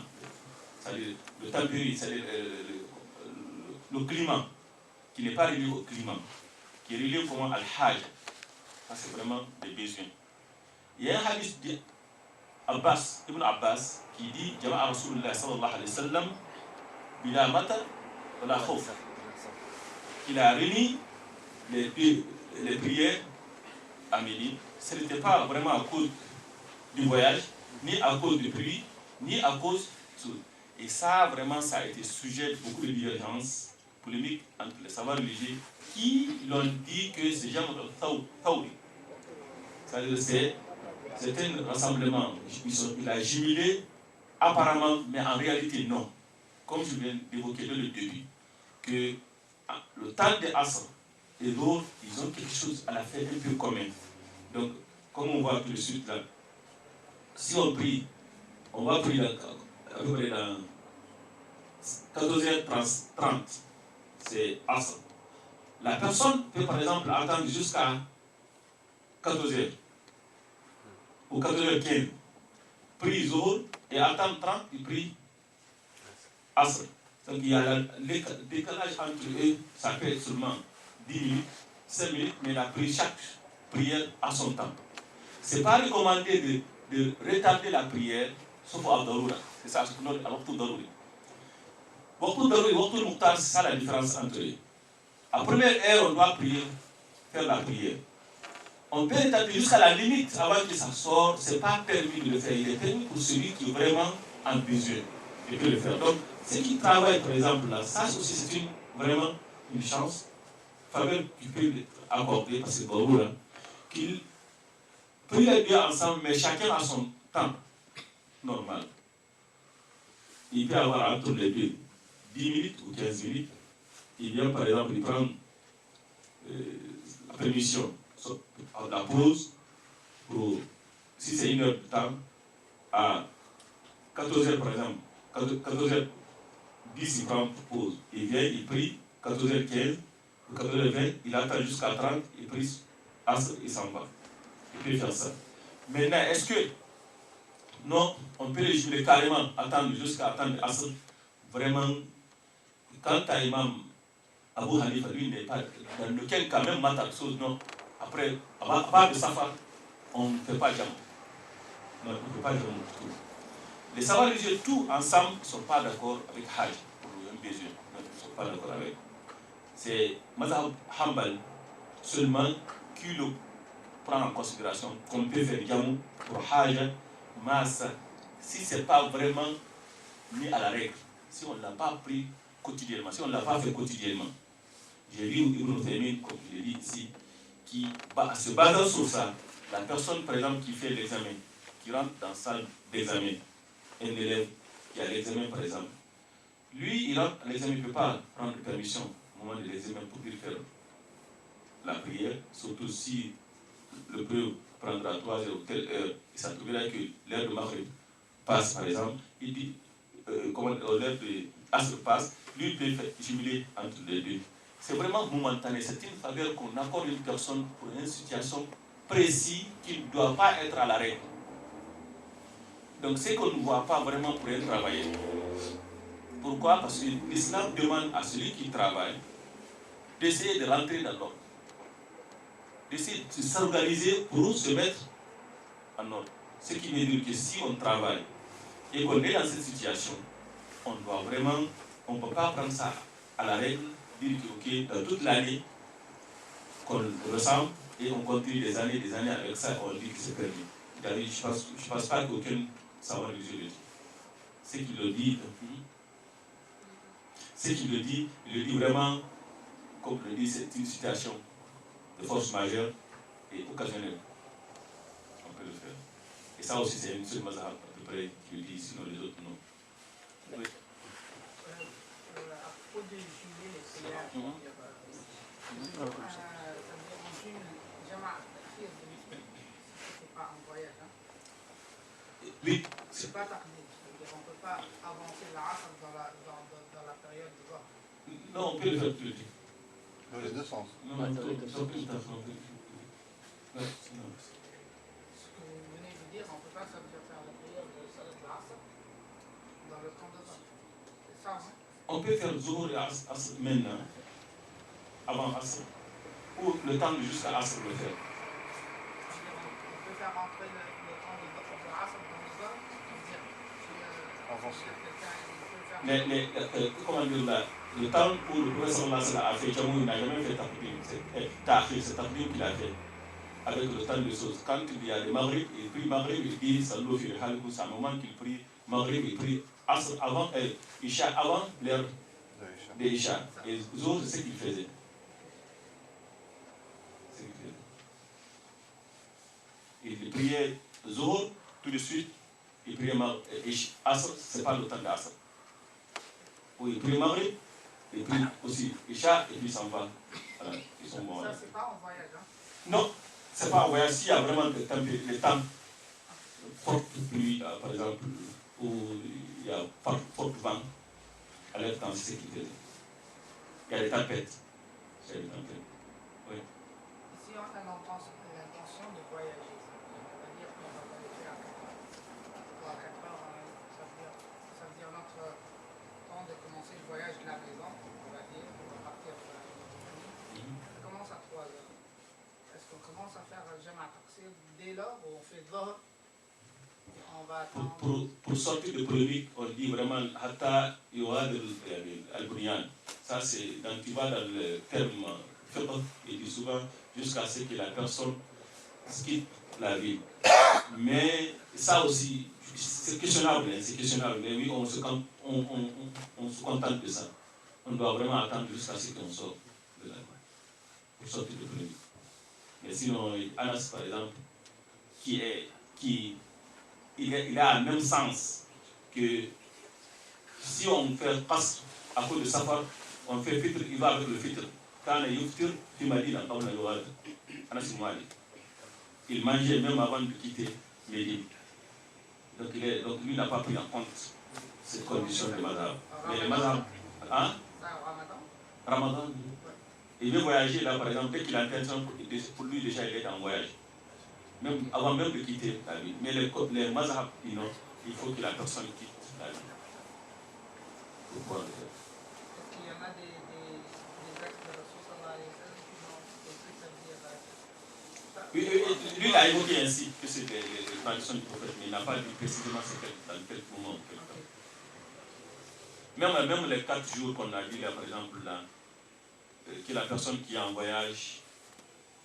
c'est-à-dire le tempérie, c'est-à-dire le climat, qui n'est pas relié au climat, qui est relié comment al-hajj, ça c'est vraiment des besoins. Il y a un hadith d'Abbas, Ibn Abbas, qui dit Jama'a Rasulullah sallallahu alayhi wa sallam, bila matar, wala khawf. Il a réuni les prières à Médine. Ce n'était pas vraiment à cause du voyage, ni à cause de pluie, ni à cause de... Et ça, vraiment, ça a été sujet de beaucoup de divergences polémiques entre les savants religieux qui l'ont dit que c'est genre de Thaouri. C'est-à-dire c'est un rassemblement. Il a jubilé apparemment, mais en réalité non. Comme je viens d'évoquer dès le début, que le temps des Asr et l'autre, ils ont quelque chose à la fin un peu commun. Donc, comme on voit tout de suite là, si on prie, on va prier à peu près dans 14h30, c'est Asr. La personne peut par exemple attendre jusqu'à 14h ou 14h15, prie Zohr et attendre 30, il prie Asr. Donc il y a le décalage entre eux, ça peut être seulement 10 minutes, 5 minutes, mais il a pris chaque prière à son temps. Ce n'est pas recommandé de retarder la prière, sauf à Abdaroura. C'est ça, ce qu'on appelle Waqt al-Darouri. Waqt al-Darouri et Waqt al-Muqtar, c'est ça la différence entre eux. À première heure, on doit prier faire la prière. On peut retarder jusqu'à la limite avant que ça sorte, ce n'est pas permis de le faire. Il est permis pour celui qui est vraiment en besoin de le faire. Donc, ceux qui travaillent, par exemple, là, ça aussi, c'est vraiment une chance, faveur qui peut accorder, parce que Borou, là, qu'ils prient les deux ensemble, mais chacun a son temps normal. Il peut avoir entre les deux 10 minutes ou 15 minutes. Il vient, par exemple, il prend la permission, la pause, pour, si c'est 1 heure de temps, à 14h par exemple, 14h10 il prend pause, il vient, il prie, 14h15, ou 14h20, il attend jusqu'à 30, il prie, il s'en va. Il peut faire ça. Maintenant, est-ce que, non, on peut résumer carrément, attendre jusqu'à attendre Asr, vraiment, quant à Imam Abu Hanifa, lui, n'est pas dans lequel cas même matin chose, non. Après, à part de Safar, on ne fait pas jamais. Non, on ne fait pas jamais tout. Les savants religieux, tous ensemble, ne sont pas d'accord avec Hajj, pour un besoin. Ils ne sont pas d'accord avec. C'est Mazhab Hanbal seulement qui le prend en considération, qu'on peut faire Yamou pour Hajj, Massa, si ce n'est pas vraiment mis à la règle, si on ne l'a pas pris quotidiennement, si on ne l'a pas fait quotidiennement. J'ai lu Ibn Taymiyyah, comme je l'ai dit ici, qui, se basant sur ça, la personne, par exemple, qui fait l'examen, qui rentre dans la salle d'examen, un élève qui a l'examen, par exemple, lui, il rentre à l'examen, il ne peut pas prendre permission au moment de l'examen pour lui faire la prière, surtout si le preuve prendra 3 heures ou telle heure, il s'attrouverait que l'heure de Maghrib passe, par exemple, il dit, comment l'heure de Asr passe, lui, il peut faire jumeler entre les deux. C'est vraiment momentané, c'est une faveur qu'on accorde à une personne pour une situation précise qui ne doit pas être à la règle. Donc c'est qu'on ne voit pas vraiment pour un travailleur. Pourquoi? Parce que l'islam demande à celui qui travaille d'essayer de rentrer dans l'ordre, d'essayer de s'organiser pour se mettre en ordre. Ce qui veut dire que si on travaille et qu'on est dans cette situation, on doit vraiment, on ne peut pas prendre ça à la règle, dire que ok, dans toute l'année qu'on ressemble et on continue des années avec ça, on dit que c'est permis. Je ne pense pas qu'aucun savant religieux le dit. Ce qui le dit, il le dit vraiment, comme je le dis, c'est une situation de force majeure et occasionnelle. On peut le faire. Et ça aussi, c'est une seule mazhab à peu près qui le dit, sinon les autres non. Oui. À propos des juillet, les prières, ça veut dire on suit le Jama'a, c'est pas en voyage. Hein? Oui. C'est pas tardé. On ne peut pas avancer la race dans la période de vote. Non, on peut le faire tous les deux. Dans les deux sens. Non, non, tout à fait. Ce que vous venez de dire, on ne peut pas faire la prière de Salat al-Asr dans le temps de vote. C'est ça, hein? On peut faire Zuhur et Asr maintenant, avant Asr, ou le temps jusqu'à Asr le faire. On peut faire rentrer le temps de Asr dans le vote, mais comment dire là, le temps où le professeur Nasser a fait Jamou, il n'a jamais fait Tahrir, c'est Tahrir qu'il a fait avec le temps de choses. Quand il y a le Maghrib, il prie Maghrib, il dit Salou fi Halibou, c'est un moment qu'il prie Maghrib, il prie Asr avant Isha, avant l'heure de Isha. Et Zohar, c'est ce qu'il faisait. Il priait Zohar, tout de suite, il priait Asr, c'est pas le temps d'Asr. Oui, il prie Maghrib, il prie aussi Isha, et puis il s'en va. Voilà, ils sont morts. Ça, c'est pas en voyage, hein? Non, c'est pas en voyage. S'il y a vraiment les temps forte pluie, par exemple, où il y a fort vent, à l'air temps, c'est ce qu'il faisait. Il y a des tempêtes. Il y a des tempêtes. Oui. Si on a l'intention de voyager, c'est-à-dire qu'on va voyager à 4 heures, ça veut dire notre temps de commencer le voyage de la maison, on va dire, on va partir de la maison. Ça commence à 3 heures. Est-ce qu'on commence à faire le Jama'a Taqsir dès lors où on fait de l'or? On va attendre. Pour sortir de polémique, on dit vraiment Hatta Yoad al-Bunyan. Ça, c'est, tu vas dans le terme, il dit souvent jusqu'à ce que la personne quitte la ville. Mais ça aussi, c'est questionnable, hein, c'est questionnable. Mais oui, on se contente de ça. On doit vraiment attendre jusqu'à ce qu'on sorte de la ville pour sortir de premier. Mais sinon, Anas, par exemple, il a le même sens que si on fait passe à cause de Safar, on fait fitre, il va avec le fitre. Quand il yuftir, tu m'as dit dans le Anas Mouali. Il mangeait même avant de quitter Médine. Donc lui n'a pas pris en compte cette condition de Mazhab. Mais le Mazhab, hein? Ramadan. Il veut voyager là, par exemple, dès qu'il a l'intention, pour lui déjà il est en voyage. Même, avant même de quitter la ville. Mais les Mazhab, il faut que la personne quitte la ville. Pourquoi le faire? Est-ce qu'il y en a des actes de ressources qui ont été Lui, il a évoqué ainsi que c'est les traditions du prophète, mais il n'a pas dit précisément dans quel moment. Même les 4 jours qu'on a dit là, par exemple, là, que la personne qui est en voyage,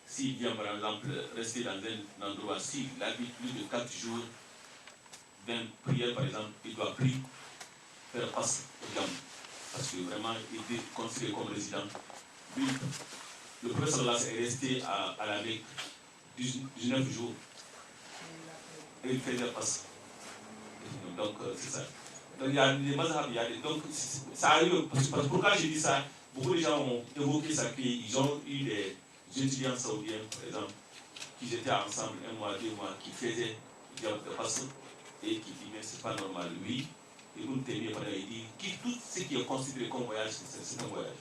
s'il vient par exemple rester dans un endroit, s'il habite plus de 4 jours, d'une prière par exemple, il doit prier, faire passe au gamme. Parce que vraiment, il est considéré comme résident. Lui, le professeur là est resté à la Mecque 19 jours. Et il faisait passe. Donc, c'est ça. Donc, il y a des mazhab, donc, ça arrive, parce que pourquoi j'ai dit ça, beaucoup de gens ont évoqué ça, qu'ils ont eu des étudiants saoudiens, par exemple, qui étaient ensemble 1 mois, 2 mois, qui faisaient des passes et qui disaient, mais c'est pas normal. Oui, et vous il dit, tout ce qui est considéré comme voyage, c'est un voyage.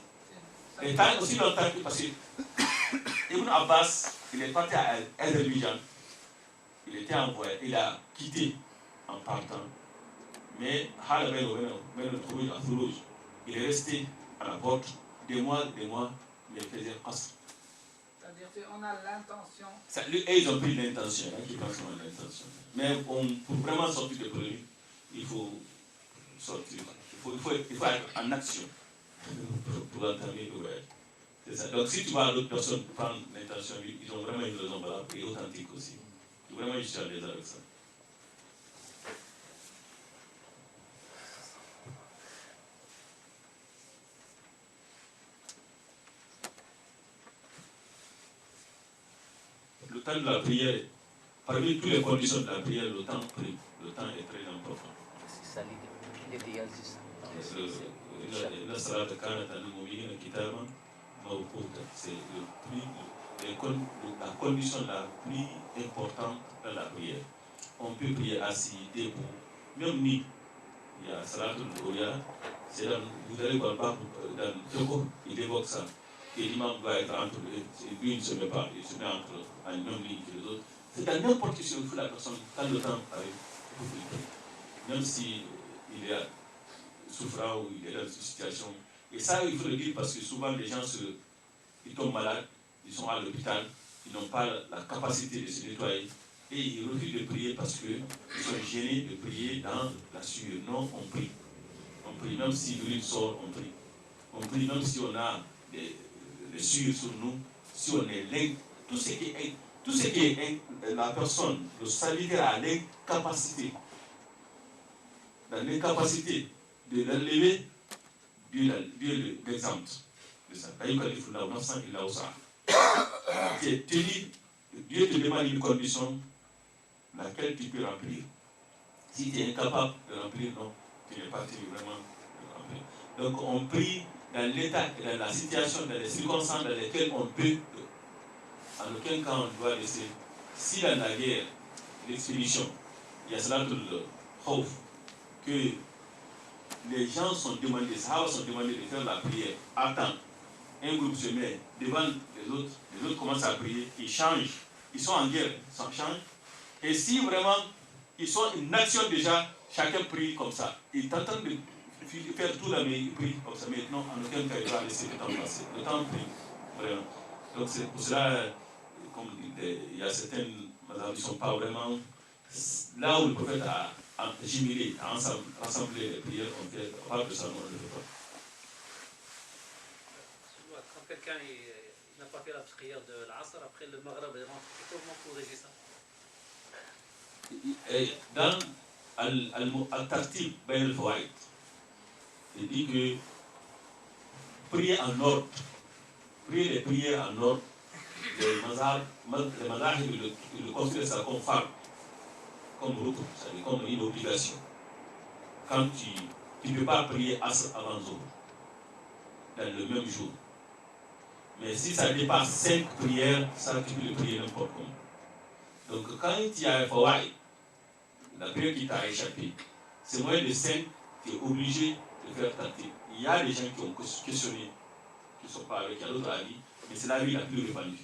Et tant aussi longtemps que, parce que Ibn Abbas, il est parti à Azerbaïdjan, il était en voyage, il a quitté en partant. Mais il est resté à la porte des mois, mais il faisait qasr. C'est-à-dire qu'on a l'intention. Et ils ont pris l'intention, qui pensent à l'intention. Mais pour vraiment sortir de problème, il faut sortir. Il faut être en action pour entamer le voyage. C'est ça. Donc si tu vois d'autres personnes prendre l'intention, ils ont vraiment une raison valable et authentique aussi. Vraiment, je suis à l'aise avec ça. Le temps de la prière, parmi toutes les conditions de la prière, le temps est très important. C'est ça l'idéal, c'est ça. C'est la condition la plus importante dans la prière. On peut prier assis, debout, même ni. Il y a Salatul Oria, c'est dans, vous allez voir dans le Fiqh, il évoque ça. Et l'imam va être entre eux, lui il ne se met pas, il se met entre en même ligne que les autres. C'est dans n'importe quelle situation, la personne, quand le temps arrive, il faut prier. Même s'il est souffrant ou il est dans une situation. Et ça, il faut le dire parce que souvent les gens ils tombent malades, ils sont à l'hôpital, ils n'ont pas la capacité de se nettoyer. Et ils refusent de prier parce qu'ils sont gênés de prier dans la sueur. Non, on prie. On prie, même si l'huile sort, on prie. On prie même si on a des sueurs sur nous, si on est lent. Tout ce qui est la personne, le sanitaire a l'incapacité. Dans l'incapacité de l'enlever, Dieu l'exemple de ça. Dieu te demande une condition laquelle tu peux remplir. Si tu es incapable de remplir, non, tu n'es pas tenu vraiment de remplir. Donc on prie dans l'état, dans la situation, dans les circonstances dans lesquelles on peut, en aucun cas on doit laisser. Si dans la guerre, l'expédition, il y a cela tout le khawf, que les gens sont demandés, les Sahaba sont demandés de faire la prière. Attends, un groupe se met devant les autres commencent à prier, ils changent, ils sont en guerre, ils changent. Et si vraiment ils sont une nation déjà, chacun prie comme ça. Ils tentent de faire tout là, mais ils prient comme ça. Mais non, en aucun cas, il va laisser le temps passer. Le temps prie, vraiment. Donc c'est pour cela, comme il y a certaines, madame, qui ne sont pas vraiment là où le prophète a jumelé, a rassemblé les prières, on fait pas de ça, on ne le fait pas. Quand quelqu'un est n'a pas fait la prière de l'Asr, après le Maghreb est rentré. Comment corriger ça? Dans Al-Tartib Bayn al-Fawaid, il dit que prier en ordre, prier les prières en ordre, les mazahib le considèrent ça comme phare, comme rukn, c'est-à-dire comme une obligation. Quand tu ne peux pas prier Asr avant Zohr, dans le même jour. Mais si ça dépasse 5 prières, ça tu peux le prier n'importe comment. Donc quand il y a un fawaïd, la prière qui t'a échappé, c'est moins de 5, tu es obligé de faire tenter. Il y a des gens qui ont questionné, qui ne sont pas avec, il y a d'autres avis, mais c'est l'avis la plus répandue.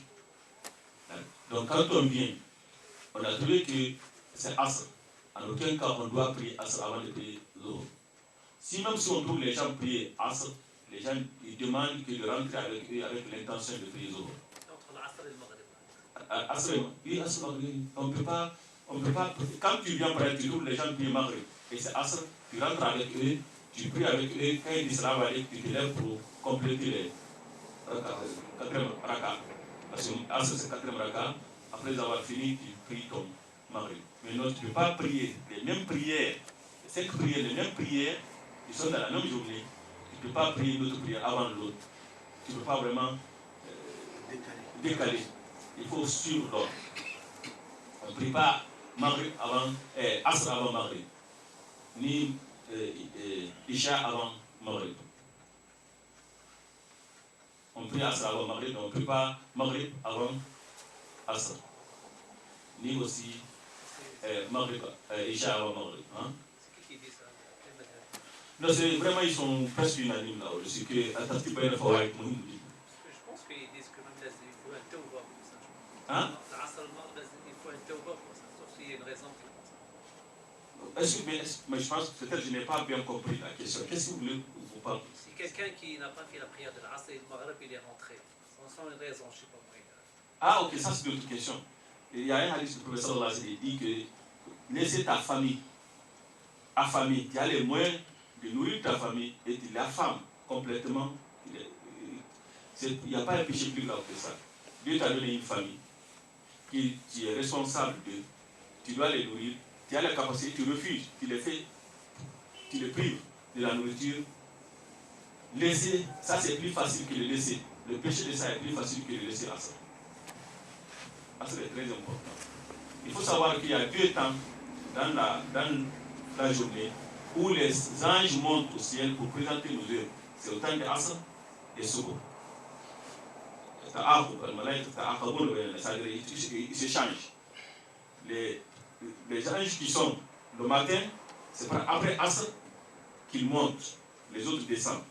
Donc quand on vient, on a trouvé que c'est Asr. En aucun cas on doit prier Asr avant de prier Zohr. Si même si on trouve les gens prier Asr, les gens ils demandent que de rentrer avec eux avec l'intention de prier Zohr. Entre l'Asr et le Maghreb. Asr, oui, Asr, on peut pas, quand tu viens prier, tu trouves les gens prier Maghreb, et c'est Asr, tu rentres avec eux, tu pries avec eux, quand ils disent salam alaikum, tu te lèves pour compléter les 4e raka. Parce que Asr c'est 4e raka, après avoir fini, tu pries ton Maghreb. Mais non, tu ne peux pas prier les mêmes prières, les 5 prières, les mêmes prières, ils sont dans la même journée. Tu ne peux pas prier une autre prière avant l'autre. Tu ne peux pas vraiment décaler. Il faut suivre l'ordre. On ne prie pas Maghrib avant, Asr avant Maghrib, ni Isha avant Maghrib. On prie Asr avant Maghrib, mais on ne prie pas Maghrib avant Asr. Ni aussi Maghrib, Isha avant Maghrib. Hein? C'est qui dit ça? Non, c'est vraiment, ils sont presque unanimes là. C'est que Al-Tartib Bayn al-Fawaid, Je pense qu'ils disent que même il faut un tawbah pour ça. Hein? L'Asr al-Maghrib, il faut un tawbah pour ça. Sauf s'il y a une raison qui pour ça. Mais je pense que peut-être je n'ai pas bien compris la question. Qu'est-ce que vous voulez vous parler? Si quelqu'un qui n'a pas fait la prière de l'Asr et le Maghrib, il est rentré, sans une raison, je ne sais pas moi. Ah, ok, ça c'est une autre question. Il y a un hadith du professeur Allah qui dit que laissez ta famille affamée, tu as les moyens de nourrir ta famille et tu la femme complètement. Il n'y a pas un péché plus grave que ça. Dieu t'a donné une famille qui tu es responsable d'eux, tu dois les nourrir, tu as la capacité, tu refuses, tu les prives de la nourriture. Laisser, ça c'est plus facile que le laisser. Le péché de ça est plus facile que le laisser à ça. Ça c'est très important. Il faut savoir qu'il y a 2 temps dans la journée où les anges montent au ciel pour présenter nos œuvres. C'est au temps de Asr et Subo. C'est-à-dire ils s'échangent. Les anges qui sont le matin, c'est après Asr qu'ils montent, les autres descendent.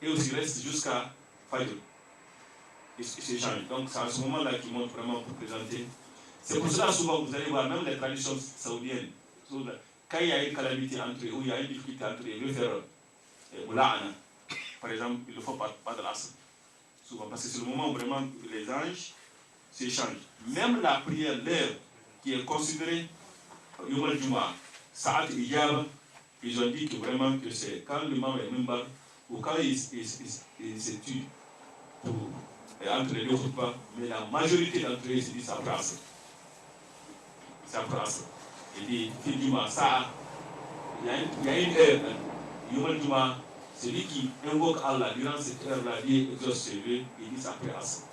Et aussi restent jusqu'à Fajr. Ils s'échangent. Donc c'est à ce moment-là qu'ils montent vraiment pour présenter. C'est pour cela souvent vous allez voir même les traditions saoudiennes. Quand il y a une calamité entre eux, ou il y a une difficulté entre eux, ils veulent faire Moula'ana. Par exemple, il ne faut pas de l'Asr. Souvent, parce que c'est le moment où vraiment les anges s'échangent. Même la prière, l'heure qui est considérée Yom al-Jumu'ah, Sa'at Ijaba, ils ont dit que vraiment que c'est quand le membre est mimbar ou quand il se tue entre les deux khutbahs, mais la majorité d'entre eux se dit ça après Asr. C'est après Asr. Il dit, Fidjuma, ça, il y a une heure, Yom al-Jumu'ah, celui qui invoque Allah durant cette heure-là, Dieu exauce ses vœux, il dit ça après Asr.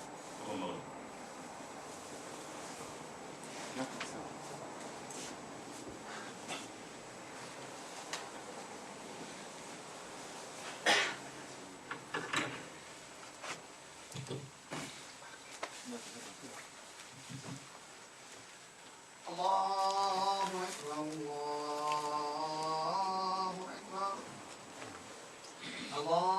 Allahu Akbar, Allahu Akbar. Allah